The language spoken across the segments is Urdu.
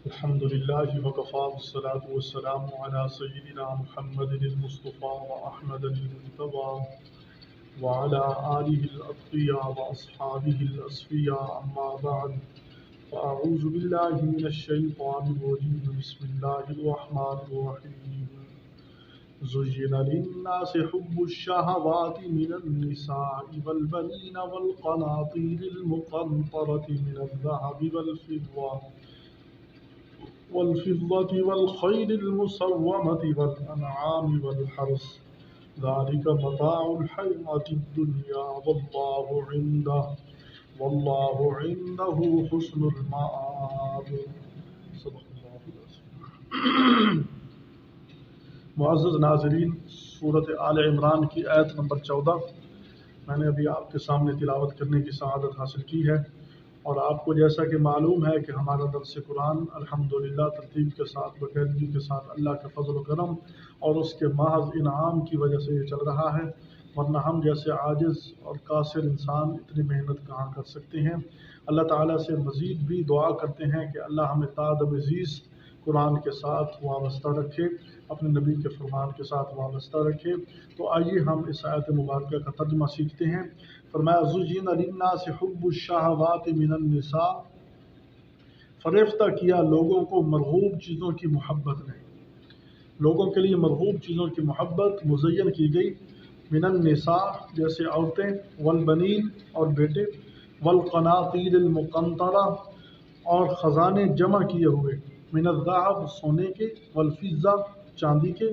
الحمد لله وكفى والصلاة والسلام على سيدنا محمد المصطفى وأحمد المجتبى وعلى آله الأتقياء وأصحابه الأصفياء أما بعد فأعوذ بالله من الشيطان الرجيم بسم الله الرحمن الرحيم زين للناس حب الشهوات من النساء والبنين والقناطير المقنطرة من الذهب والفضة والخيل المسومة والأنعام والحرث ذلك متاع الحياة الدنيا والله عنده حسن المآب صدق اللہ العظیم۔ معزز ناظرین، سورۃ آل عمران کی آیت نمبر 14 میں نے ابھی آپ کے سامنے تلاوت کرنے کی سعادت حاصل کی ہے، اور آپ کو جیسا کہ معلوم ہے کہ ہمارا درس قرآن الحمدللہ ترتیب کے ساتھ باقاعدگی کے ساتھ اللہ کے فضل و کرم اور اس کے محض انعام کی وجہ سے یہ چل رہا ہے، ورنہ ہم جیسے عاجز اور قاصر انسان اتنی محنت کہاں کر سکتے ہیں۔ اللہ تعالیٰ سے مزید بھی دعا کرتے ہیں کہ اللہ ہمیں تا عزیز قرآن کے ساتھ وابستہ رکھے، اپنے نبی کے فرمان کے ساتھ وابستہ رکھے۔ تو آئیے ہم اس آیت مبارکہ کا ترجمہ سیکھتے ہیں۔ فرمایا زُيِّنَ لِلنَّاسِ حُبُّ الشَّهَوَاتِ مِنَ النِّسَاءِ، فریفتہ کیا لوگوں کو مرغوب چیزوں کی محبت نے، لوگوں کے لیے مرغوب چیزوں کی محبت مزین کی گئی، من النساء جیسے عورتیں، والبنین اور بیٹے، والقناطیر المقنطرہ اور خزانے جمع کیے ہوئے، من الذهب سونے کے، والفضہ چاندی کے،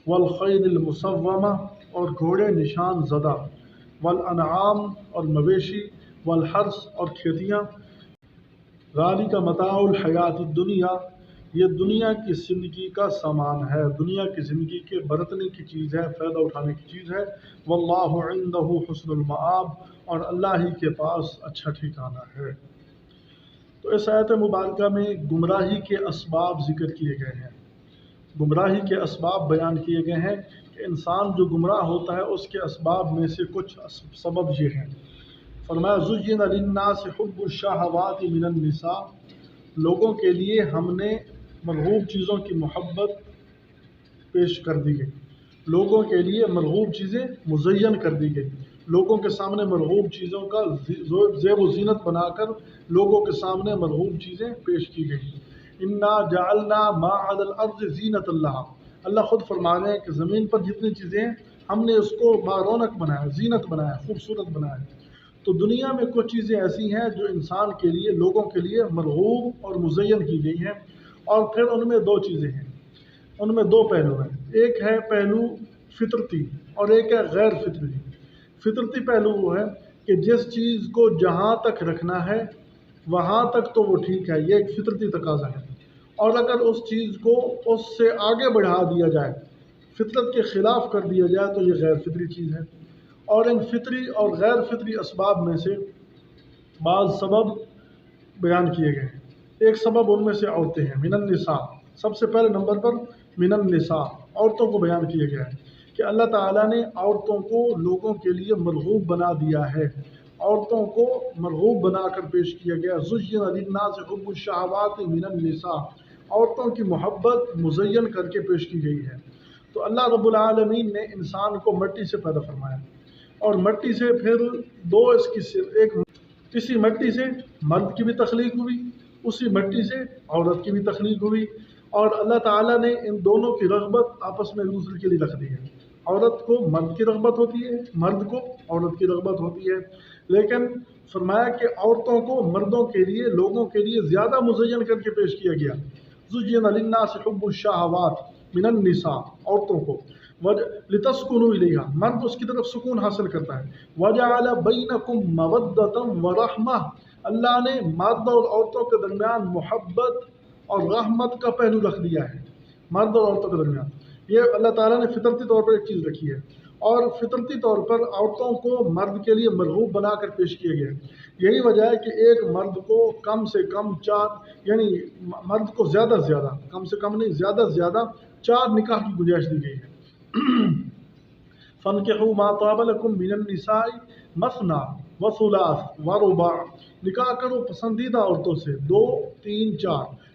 والخیل المسومہ اور گھوڑے نشان زدہ، والانعام اور مویشی، والحرث اور کھیتیاں، ذالک متاع الحیات الدنیا یہ دنیا کی زندگی کا سامان ہے، دنیا کی زندگی کے برتنے کی چیز ہے، فائدہ اٹھانے کی چیز ہے۔ واللہ عندہ حسن المآب اور اللہ ہی کے پاس اچھا ٹھکانہ ہے۔ تو اس آیت مبارکہ میں گمراہی کے اسباب ذکر کیے گئے ہیں، گمراہی کے اسباب بیان کیے گئے ہیں کہ انسان جو گمراہ ہوتا ہے اس کے اسباب میں سے کچھ سبب یہ ہیں۔ فرمایا زُيِّنَ لِلنَّاسِ حُبُّ الشَّهَوَاتِ مِنَ النِّسَاءِ، لوگوں کے لیے ہم نے مرغوب چیزوں کی محبت پیش کر دی گئی، لوگوں کے لیے مرغوب چیزیں مزین کر دی گئی، لوگوں کے سامنے مرغوب چیزوں کا زیب و زینت بنا کر لوگوں کے سامنے مرغوب چیزیں پیش کی گئی۔ انا جعلنا ما علی الارض زینت اللہ خود فرما رہے ہیں کہ زمین پر جتنی چیزیں ہیں ہم نے اس کو بارونق بنایا، زینت بنایا، خوبصورت بنایا۔ تو دنیا میں کچھ چیزیں ایسی ہیں جو انسان کے لیے، لوگوں کے لیے مرغوب اور مزین کی گئی ہیں، اور پھر ان میں دو چیزیں ہیں، ان میں دو پہلو ہیں، ایک ہے پہلو فطرتی اور ایک ہے غیر فطرتی۔ فطرتی پہلو وہ ہے کہ جس چیز کو جہاں تک رکھنا ہے وہاں تک تو وہ ٹھیک ہے، یہ ایک فطرتی تقاضا ہے، اور اگر اس چیز کو اس سے آگے بڑھا دیا جائے، فطرت کے خلاف کر دیا جائے تو یہ غیر فطری چیز ہے۔ اور ان فطری اور غیر فطری اسباب میں سے بعض سبب بیان کیے گئے ہیں۔ ایک سبب ان میں سے عورتیں ہیں، من النساء، سب سے پہلے نمبر پر من النساء عورتوں کو بیان کیا گیا ہے کہ اللہ تعالیٰ نے عورتوں کو لوگوں کے لیے مرغوب بنا دیا ہے، عورتوں کو مرغوب بنا کر پیش کیا گیا۔ زُيِّنَ لِلنَّاسِ حُبُّ الشَّهَوَاتِ مِنَ النِّسَاء، عورتوں کی محبت مزین کر کے پیش کی گئی ہے۔ تو اللہ رب العالمین نے انسان کو مٹی سے پیدا فرمایا، اور مٹی سے پھر دو ایک اسی مٹی سے مرد کی بھی تخلیق ہوئی، اسی مٹی سے عورت کی بھی تخلیق ہوئی، اور اللہ تعالیٰ نے ان دونوں کی رغبت آپس میں ایک دوسرے کے لیے رکھ دی ہے۔ عورت کو مرد کی رغبت ہوتی ہے، مرد کو عورت کی رغبت ہوتی ہے، لیکن فرمایا کہ عورتوں کو مردوں کے لیے، لوگوں کے لیے زیادہ مزین کر کے پیش کیا گیا۔ زُيِّنَ لِلنَّاسِ حُبُّ الشَّهَوَاتِ مِنَ النِّسَاء، عورتوں کو، لِتَسْكُنُوا إِلَيْهَا، مرد اس کی طرف سکون حاصل کرتا ہے، وَجَعَلَ بَيْنَكُمْ مَوَدَّةً وَرَحْمَةً، اللہ نے مرد اور عورتوں کے درمیان محبت اور رحمت کا پہلو رکھ دیا ہے، مرد اور عورتوں کے درمیان۔ یہ اللہ تعالیٰ نے فطرتی طور پر ایک چیز رکھی ہے، اور فطرتی طور پر عورتوں کو مرد کے لیے مرغوب بنا کر پیش کیا گیا ہے۔ یہی وجہ ہے کہ ایک مرد کو کم سے کم یعنی مرد کو زیادہ سے زیادہ، کم سے کم نہیں، زیادہ سے زیادہ 4 نکاح کی گنجائش دی گئی ہے۔ فَانْكِحُوا مَا طَابَ لَكُم مِّنَ النِّسَاءِ مَثْنَىٰ وَثُلَاثَ وَرُبَاعَ، نکاح کرو پسندیدہ عورتوں سے 2، 3، 4،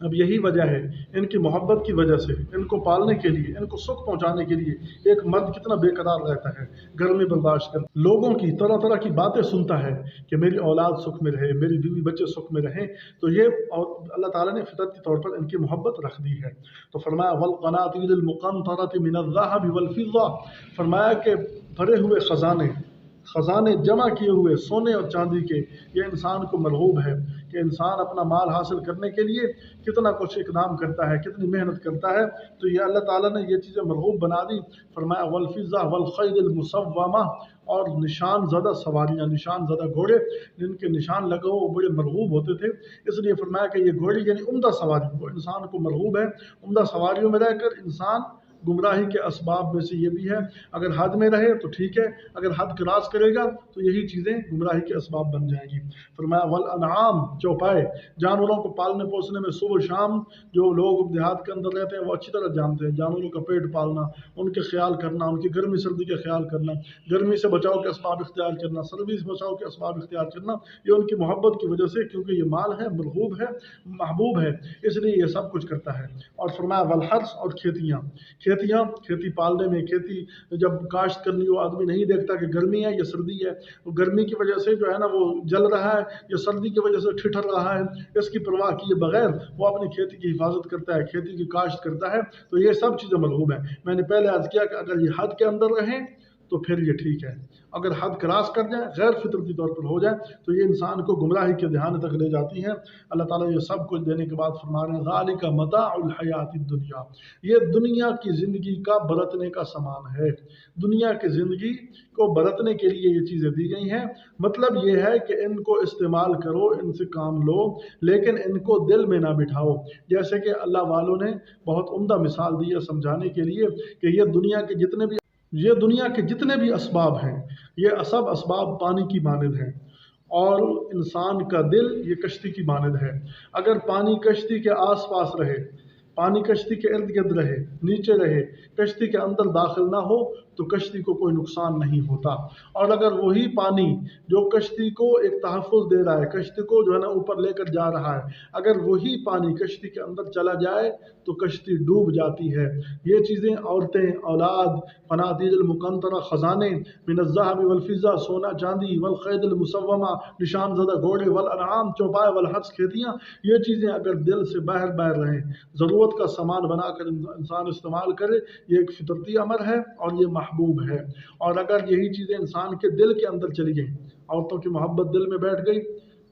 اب یہی وجہ ہے، ان کی محبت کی وجہ سے ان کو پالنے کے لیے، ان کو سکھ پہنچانے کے لیے ایک مرد کتنا بے قرار رہتا ہے، گرمی برداشت کر لوگوں کی طرح طرح کی باتیں سنتا ہے کہ میری اولاد سکھ میں رہے، میری بیوی بچے سکھ میں رہیں، تو یہ اور اللہ تعالیٰ نے فطرتی طور پر ان کی محبت رکھ دی ہے۔ تو فرمایا والقناطیر المقنطرة من الذهب والفضة، فرمایا کہ بھرے ہوئے خزانے جمع کیے ہوئے سونے اور چاندی کے، یہ انسان کو مرغوب ہے کہ انسان اپنا مال حاصل کرنے کے لیے کتنا کچھ اقدام کرتا ہے، کتنی محنت کرتا ہے، تو یہ اللہ تعالیٰ نے یہ چیزیں مرغوب بنا دی۔ فرمایا والفضہ والخیل المصومہ، اور نشان زدہ سواریاں، نشان زدہ گھوڑے جن کے نشان لگے وہ بڑے مرغوب ہوتے تھے، اس لیے فرمایا کہ یہ گھوڑی یعنی عمدہ سواری وہ انسان کو مرغوب ہے۔ عمدہ سواریوں میں رہ کر انسان گمراہی کے اسباب میں سے یہ بھی ہے، اگر حد میں رہے تو ٹھیک ہے، اگر حد کراس کرے گا تو یہی چیزیں گمراہی کے اسباب بن جائیں گی۔ فرمایا والانعام، چوپائے، جانوروں کو پالنے پوسنے میں صبح شام جو لوگ دیہات کے اندر رہتے ہیں وہ اچھی طرح جانتے ہیں، جانوروں کا پیٹ پالنا، ان کے خیال کرنا، ان کی گرمی سردی کا خیال کرنا، گرمی سے بچاؤ کے اسباب اختیار کرنا، سردی سے بچاؤ کے اسباب اختیار کرنا، یہ ان کی محبت کی وجہ سے، کیونکہ یہ مال ہے، مرغوب ہے، محبوب ہے، اس لیے یہ سب کچھ کرتا ہے۔ اور فرمایا والحرث، اور کھیتی پالنے میں، کھیتی جب کاشت کرنی ہو آدمی نہیں دیکھتا کہ گرمی ہے یا سردی ہے، وہ گرمی کی وجہ سے جو ہے نا وہ جل رہا ہے یا سردی کی وجہ سے ٹھٹر رہا ہے، اس کی پرواہ کیے بغیر وہ اپنی کھیتی کی حفاظت کرتا ہے، کھیتی کی کاشت کرتا ہے، تو یہ سب چیزیں مرغوب ہیں۔ میں نے پہلے عرض کیا کہ اگر یہ حد کے اندر رہیں تو پھر یہ ٹھیک ہے، اگر حد کراس کر جائیں، غیر فطرتی طور پر ہو جائے، تو یہ انسان کو گمراہی کے دہانے تک لے جاتی ہیں۔ اللہ تعالیٰ یہ سب کچھ دینے کے بعد فرما رہے ہیں ذالک متاع الحیات الدنیا، یہ دنیا کی زندگی کا برتنے کا سامان ہے، دنیا کی زندگی کو برتنے کے لیے یہ چیزیں دی گئی ہیں۔ مطلب یہ ہے کہ ان کو استعمال کرو، ان سے کام لو، لیکن ان کو دل میں نہ بٹھاؤ، جیسے کہ اللہ والوں نے بہت عمدہ مثال دی ہے سمجھانے کے لیے کہ یہ دنیا کے جتنے بھی اسباب ہیں، یہ سب اسباب پانی کی مانند ہیں، اور انسان کا دل یہ کشتی کی مانند ہے۔ اگر پانی کشتی کے آس پاس رہے، پانی کشتی کے ارد گرد رہے، نیچے رہے، کشتی کے اندر داخل نہ ہو تو کشتی کو کوئی نقصان نہیں ہوتا، اور اگر وہی پانی جو کشتی کو ایک تحفظ دے رہا ہے، کشتی کو جو ہے نا اوپر لے کر جا رہا ہے، اگر وہی پانی کشتی کے اندر چلا جائے تو کشتی ڈوب جاتی ہے۔ یہ چیزیں عورتیں، اولاد، قناطیر المقنطرہ، خزانے، من الذهب والفضہ، سونا چاندی، والخیل المصومہ، نشان زدہ گھوڑے، والانعام، چوپائے، والحرث، کھیتیاں، یہ چیزیں اگر دل سے باہر رہیں، ضرورت کا سامان بنا کر انسان استعمال کرے، یہ ایک فطرتی امر ہے اور یہ محبوب ہے۔ اور اگر یہی چیزیں انسان کے دل کے اندر چلی گئیں، عورتوں کی محبت دل میں بیٹھ گئی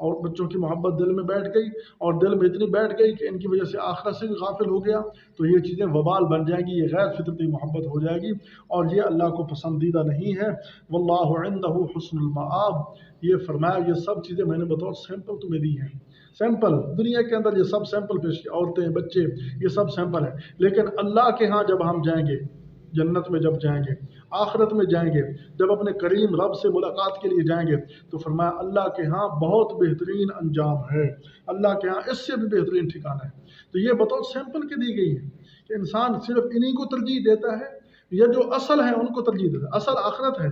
اور بچوں کی محبت دل میں بیٹھ گئی، اور دل میں اتنی بیٹھ گئی کہ ان کی وجہ سے آخرت سے بھی غافل ہو گیا، تو یہ چیزیں وبال بن جائیں گی، یہ غیر فطرتی محبت ہو جائے گی، اور یہ اللہ کو پسندیدہ نہیں ہے۔ واللہ عنده حسن المآب، یہ فرمایا یہ سب چیزیں میں نے بطور سیمپل تمہیں دی ہیں، سیمپل دنیا کے اندر یہ سب سیمپل پیش کیا، عورتیں، بچے، یہ سب سیمپل ہیں، لیکن اللہ کے ہاں جب ہم جائیں گے، جنت میں جب جائیں گے، آخرت میں جائیں گے، جب اپنے کریم رب سے ملاقات کے لیے جائیں گے، تو فرمایا اللہ کے ہاں بہت بہترین انجام ہے، اللہ کے ہاں اس سے بھی بہترین ٹھکانہ ہے۔ تو یہ بطور سیمپل کی دی گئی ہے کہ انسان صرف انہی کو ترجیح دیتا ہے، یا جو اصل ہیں ان کو ترجیح دیتا ہے۔ اصل آخرت ہے،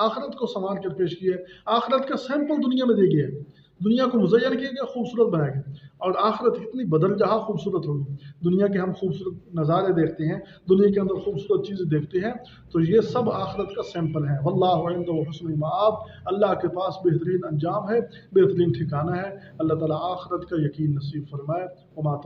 آخرت کو سنوار کر پیش کی ہے، آخرت کا سیمپل دنیا میں دے گیا ہے، دنیا کو مزین کیا گیا، خوبصورت بنایا گیا، اور آخرت اتنی بدل جہاں خوبصورت ہوگی۔ دنیا کے ہم خوبصورت نظارے دیکھتے ہیں، دنیا کے اندر خوبصورت چیزیں دیکھتے ہیں، تو یہ سب آخرت کا سیمپل ہے۔ واللہ عنده حسن المآب، اللہ کے پاس بہترین انجام ہے، بہترین ٹھکانہ ہے۔ اللہ تعالیٰ آخرت کا یقین نصیب فرمائے۔ وما